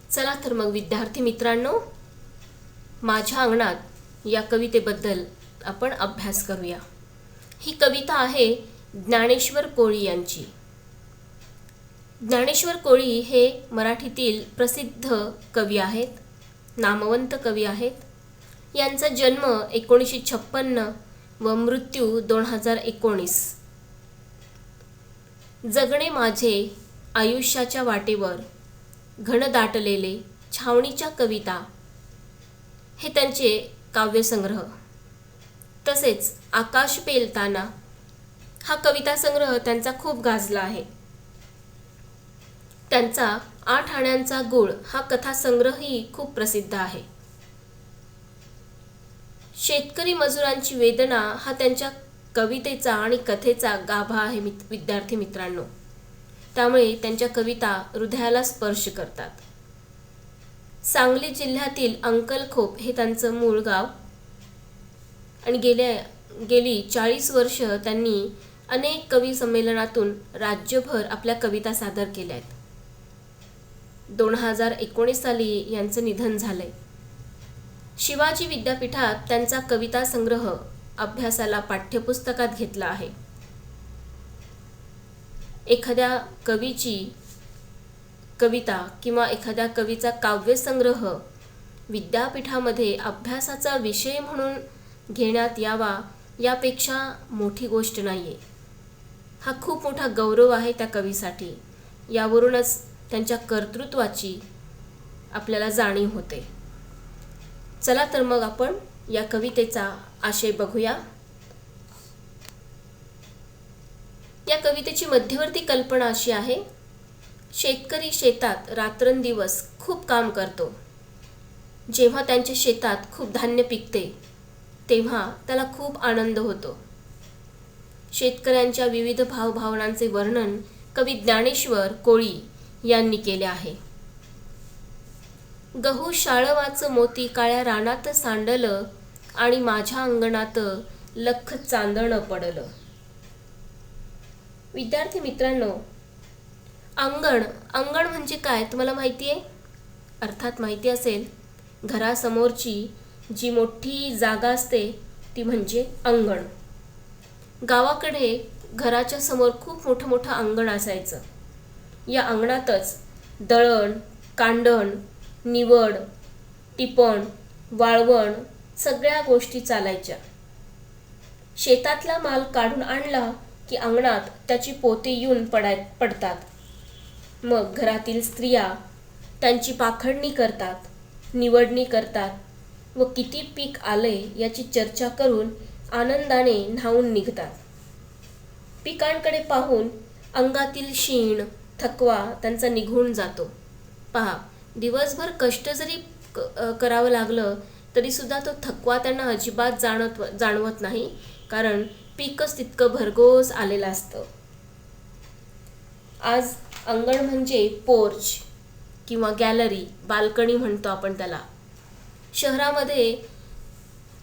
चला तर मग विद्यार्थी मित्रांनो, माझ्या अंगणात या कवितेबद्दल आपण अभ्यास करूया। ही कविता आहे ज्ञानेश्वर कोळी यांची। ज्ञानेश्वर कोळी हे मराठीतील प्रसिद्ध कवी आहेत, नामवंत कवी आहेत। यांचा जन्म 1956 व मृत्यू 2019। जगणे माझे आयुष्याच्या वाटेवर, घन दाटलेले छावणीच्या कविता हे त्यांचे काव्यसंग्रह। तसेच आकाश पेलताना हा कविता संग्रह त्यांचा खूप गाजला आहे। त्यांचा 8 आण्यांचा गूळ हा कथासंग्रहही खूप प्रसिद्ध आहे। शेतकरी मजुरांची वेदना हा त्यांच्या कवितेचा आणि कथेचा गाभा आहे विद्यार्थी मित्रांनो। त्यामुळे त्यांच्या कविता हृदयाला स्पर्श करतात। सांगली जिल्ह्यातील अंकलखोप हे त्यांचं मूळ गाव आणि गेली 40 वर्ष त्यांनी अनेक कवी संमेलनातून राज्यभर आपल्या कविता सादर केल्या आहेत। 2019 साली यांचं निधन झालंय। शिवाजी विद्यापीठात त्यांचा कविता संग्रह अभ्यासाला पाठ्यपुस्तकात घेतला आहे। एखाद्या कवीची कविता किंवा एखाद्या कवीचा काव्यसंग्रह विद्यापीठामध्ये अभ्यासाचा विषय म्हणून घेण्यात यावा यापेक्षा मोठी गोष्ट नाहीये। हा खूप मोठा गौरव आहे त्या कवीसाठी। यावरूनच त्यांच्या कर्तृत्वाची आपल्याला जाणीव होते। चला तर मग आपण या कवितेचा आशय बघूया। या कवितेची मध्यवर्ती कल्पना अशी आहे, शेतकरी शेतात रात्रंदिवस खूप काम करतो। जेव्हा त्यांच्या शेतात खूप धान्य पिकते तेव्हा त्याला खूप आनंद होतो। शेतकऱ्यांच्या विविध भावभावनांचे वर्णन कवी ज्ञानेश्वर कोळी यांनी केले आहे। गहू शाळवाचं मोती काळ्या रानात सांडलं आणि माझ्या अंगणात लख चांदणं पडलं। विद्यार्थी मित्रांनो, अंगण म्हणजे काय तुम्हाला माहिती आहे? अर्थात माहिती असेल। घरासमोरची जी मोठी जागा असते ती म्हणजे अंगण। गावाकडे घराच्या समोर खूप मोठं अंगण असायचं। या अंगणातच दळण, कांडण, निवड, टिपण, वाळवण सगळ्या गोष्टी चालायच्या। शेतातला माल काढून आणला की अंगणात त्याची पोते येऊन पडतात। मग घरातील स्त्रिया त्यांची पाखडणी करतात, निवडणी करतात व किती पीक आले याची चर्चा करून आनंदाने न्हाऊन निघतात। पिकांकडे पाहून अंगातील शीण, थकवा त्यांचा निघून जातो। पहा, दिवसभर कष्ट जरी करावं लागलं तरी सुद्धा तो थकवा त्यांना अजिबात जाणवत नाही, कारण पीकच तितकं भरघोस आलेलं असतं। आज अंगण म्हणजे पोर्च किंवा गॅलरी, बाल्कनी म्हणतो आपण त्याला। शहरामध्ये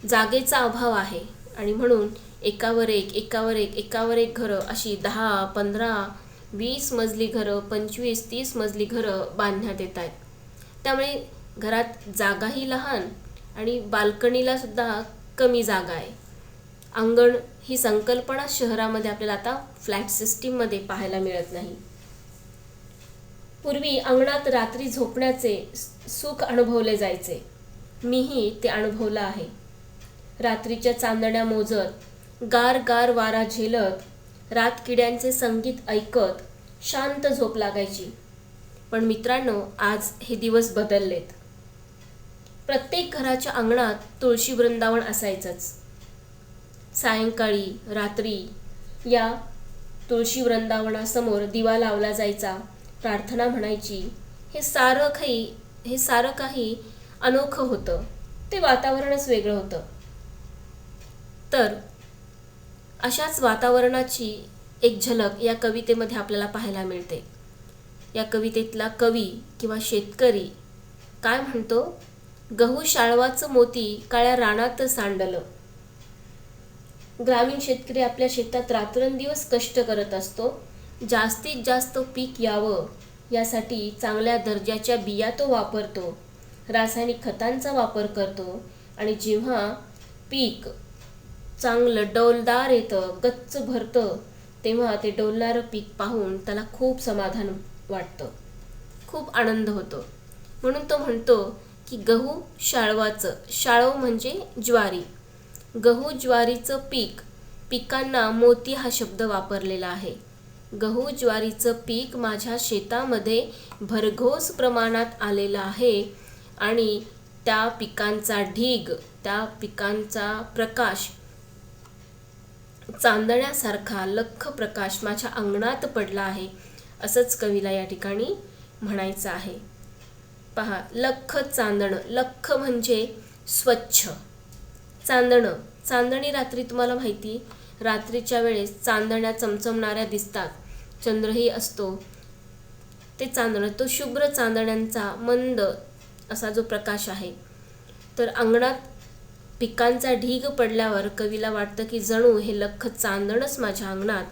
जागेचा अभाव आहे आणि म्हणून एकावर एक घरं अशी 10, 15, 20 मजली घरं, 25, 30 मजली घरं बांधण्यात येत आहेत। त्यामुळे घरात जागाही लहान आणि बाल्कनीला सुद्धा कमी जागा आहे। अंगण ही संकल्पना शहरामध्ये आपल्याला आता फ्लॅट सिस्टीममध्ये पाहायला मिळत नाही। पूर्वी अंगणात रात्री झोपण्याचे सुख अनुभवले जायचे। मीही ते अनुभवलं आहे। रात्रीच्या चांदण्या मोजत, गार गार वारा झेलत, रातकिड्यांचे संगीत ऐकत शांत झोप लागायची। पण मित्रांनो, आज हे दिवस बदललेत। प्रत्येक घराच्या अंगणात तुळशी वृंदावन असायचंच। सायंकाळी, रात्री या तुळशी वृंदावनासमोर दिवा लावला जायचा, प्रार्थना म्हणायची। हे सारं काही अनोखं होतं। ते वातावरणच वेगळं होतं। तर अशाच वातावरणाची एक झलक या कवितेमध्ये आपल्याला पाहायला मिळते। या कवितेतला कवी किंवा शेतकरी काय म्हणतो? गहू शाळवाचं मोती काळ्या रानात सांडलं। ग्रामीण शेतकरी आपल्या शेतात रात्रंदिवस कष्ट करत असतो, जास्तीत जास्त पीक यावं यासाठी चांगल्या दर्जाच्या बिया तो वापरतो, रासायनिक खतांचा वापर करतो आणि जेव्हा पीक चांगलं डौलदार येतं, गच्च भरतं, तेव्हा ते डौलणारं पीक पाहून त्याला खूप समाधान वाटतं, खूप आनंद होतो. म्हणून तो म्हणतो की गहू शाळवाचं, शाळव म्हणजे ज्वारी, गहू ज्वारीचं पीक, पिकांना मोती हा शब्द वापरलेला आहे. गहू ज्वारीचं पीक माझ्या शेतामध्ये भरघोस प्रमाणात आलेलं आहे आणि त्या पिकांचा ढीग, त्या पिकांचा प्रकाश, चांदण्यासारखा लख्ख प्रकाश माझ्या अंगणात पडला आहे, असंच कवीला या ठिकाणी म्हणायचं आहे. पहा, लख्ख चांदणं, लख्ख म्हणजे स्वच्छ, चांदणं, चांदणी रात्री तुम्हाला माहिती, रात्रीच्या वेळेस चांदण्या चमचमणाऱ्या दिसतात, चंद्रही असतो, ते चांदणं, तो शुभ्र चांदण्यांचा मंद असा जो प्रकाश आहे. तर अंगणात पिकांचा ढीग पडल्यावर कवीला वाटतं की जणू हे लख्ख चांदणच माझ्या अंगणात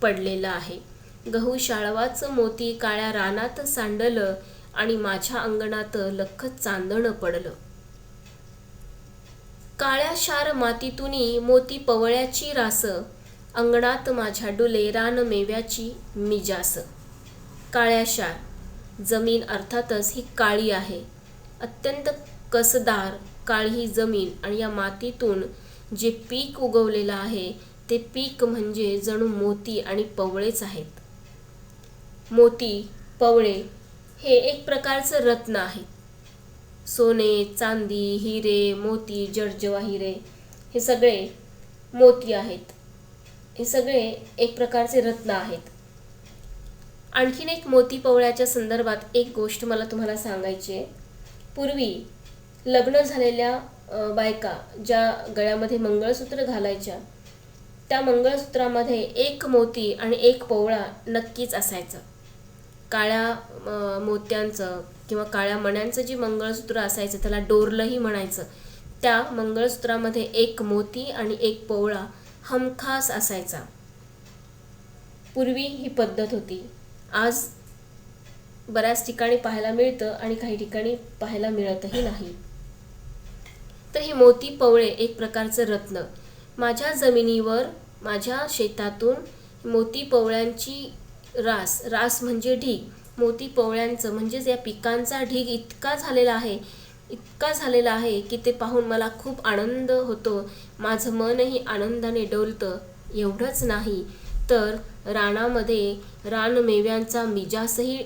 पडलेलं आहे. गहू शाळवाचं मोती काळ्या रानात सांडलं आणि माझ्या अंगणात लख्ख चांदणं पडलं. काळ्या शार मातीतूनी मोती पवळ्याची रास, अंगणात माझ्या डुले रान मेव्याची मिजास. काळ्या शार जमीन अर्थातच ही काळी आहे, अत्यंत कसदार काळी जमीन, आणि या मातीतून जे पीक उगवलेलं आहे ते पीक म्हणजे जणू मोती आणि पवळेच आहेत. मोती, पवळे हे एक प्रकारचं रत्न आहे. सोने, चांदी, हिरे, मोती, जडजवाहिरे हे सगळे मोती आहेत, हे सगळे एक प्रकारचे रत्न आहेत. आणखीन एक मोती पवळ्याच्या संदर्भात एक गोष्ट मला तुम्हाला सांगायची आहे. पूर्वी लग्न झालेल्या बायका ज्या गळ्यामध्ये मंगळसूत्र घालायच्या, त्या मंगळसूत्रामध्ये एक मोती आणि एक पवळा नक्कीच असायचा. काळ्या मोत्यांचं किंवा काळ्या मण्यांचं जे मंगळसूत्र असायचं त्याला डोरलंही म्हणायचं. त्या मंगळसूत्रामध्ये एक मोती आणि एक पवळा हमखास असायचा. पूर्वी ही पद्धत होती. आज बऱ्याच ठिकाणी पाहायला मिळतं आणि काही ठिकाणी पाहायला मिळतही नाही. तर हे मोती पवळे एक प्रकारचं रत्न. माझ्या जमिनीवर, माझ्या शेतातून मोती पवळ्यांची रास, रास म्हणजे ढीग, मोती पवळ्यांचं म्हणजेच या पिकांचा ढीग इतका झालेला आहे, इतका झालेला आहे की ते पाहून मला खूप आनंद होतो, माझं मनही आनंदाने डोलतं. एवढंच नाही तर रानामध्ये रानमेव्यांचा मिजासही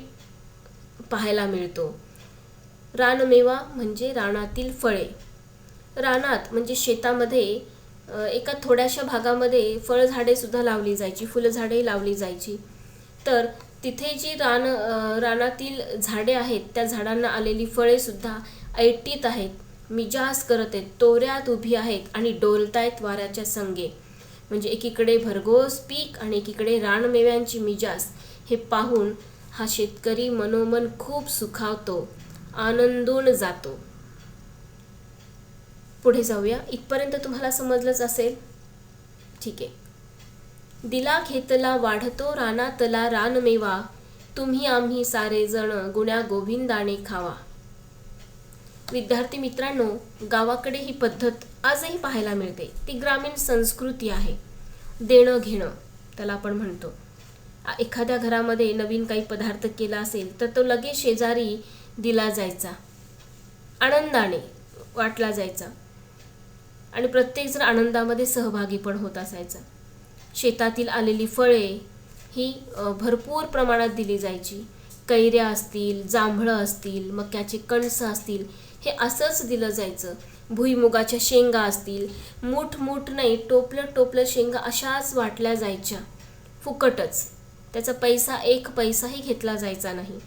पाहायला मिळतो. रानमेवा म्हणजे रानातील फळे. रानात म्हणजे शेतामध्ये एका थोड्याशा भागामध्ये फळझाडे सुद्धा लावली जायची, फुलझाडेही लावली जायची. तर तिथे जी रानातील झाडे आहेत त्या झाडांना आलेली फळे सुद्धा ऐटीत आहेत, मिजाज करत आहेत, तोऱ्यात उभी आहेत आणि डोलतायत वाऱ्याच्या संगे. म्हणजे एकीकडे भरघोस पीक आणि एकीकडे रानमेव्यांची मिजाज. हे पाहून हा शेतकरी मनोमन खूप सुखावतो, आनंदून जातो. पुढे जाऊया. इथपर्यंत तुम्हाला समजलंच असेल, ठीक आहे. दिला घेतला वाढतो रानातला रानमेवा, तुम्ही आम्ही सारे जण गुण्या गोविंदाने खावा. विद्यार्थी मित्रांनो, गावाकडे ही पद्धत आजही पाहायला मिळते. ती ग्रामीण संस्कृती आहे. देणं घेणं त्याला आपण म्हणतो. एखाद्या घरामध्ये नवीन काही पदार्थ केला असेल तर तो लगेच शेजारी दिला जायचा, आनंदाने वाटला जायचा आणि प्रत्येकजण आनंदामध्ये सहभागी पण होत असायचा. शेतातील आलेली फळे ही भरपूर प्रमाणात दिली जायची. कैऱ्या असतील, जांभळं असतील, मक्याचे कणस असतील, हे असंच दिलं जायचं. भुईमुगाच्या शेंगा असतील, मूठ नाही, टोपलं शेंगा अशाच वाटल्या जायच्या फुकटच. त्याचा पैसा, एक पैसाही घेतला जायचा नाही.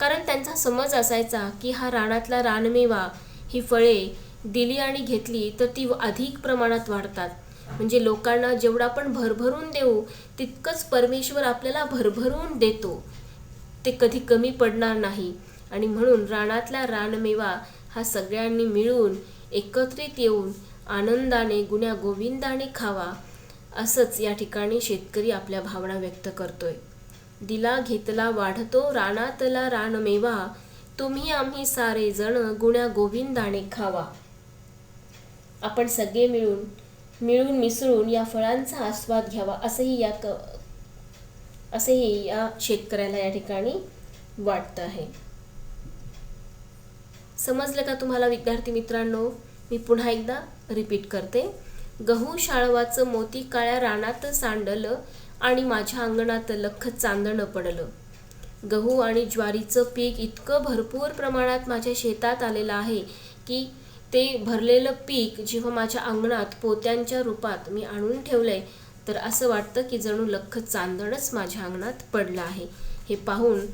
कारण त्यांचा समज असायचा की हा रानातला रानमेवा, ही फळे दिली आणि घेतली तर ती अधिक प्रमाणात वाढतात. म्हणजे लोकांना जेवढा आपण भरभरून देऊ तितकंच परमेश्वर आपल्याला भरभरून देतो, ते कधी कमी पडणार नाही. आणि म्हणून रानातला रानमेवा हा सगळ्यांनी मिळून एकत्रित येऊन आनंदाने गुण्या गोविंदाने खावा, असंच या ठिकाणी शेतकरी आपल्या भावना व्यक्त करतोय. दिला घेतला वाढतो रानातला रानमेवा, तुम्ही आम्ही सारे जण गुण्या गोविंदाने खावा. आपण सगळे मिळून मिसळून या फळांचा आस्वाद घ्यावा, असेही या शेतकऱ्याला या ठिकाणी वाटतं आहे. समजलं का तुम्हाला विद्यार्थी मित्रांनो? मी पुन्हा एकदा रिपीट करते. गहू शाळवाचं मोती काळ्या रानात सांडलं आणि माझ्या अंगणात लख चांदणं पडलं. गहू आणि ज्वारीचं पीक इतकं भरपूर प्रमाणात माझ्या शेतात आलेलं आहे की ते भरलेलं पीक जेव्हा माझ्या अंगणात पोत्यांच्या रूपात मी आणून ठेवलंय, तर असं वाटतं की जणू लख चांदणच माझ्या अंगणात पडलं आहे. हे पाहून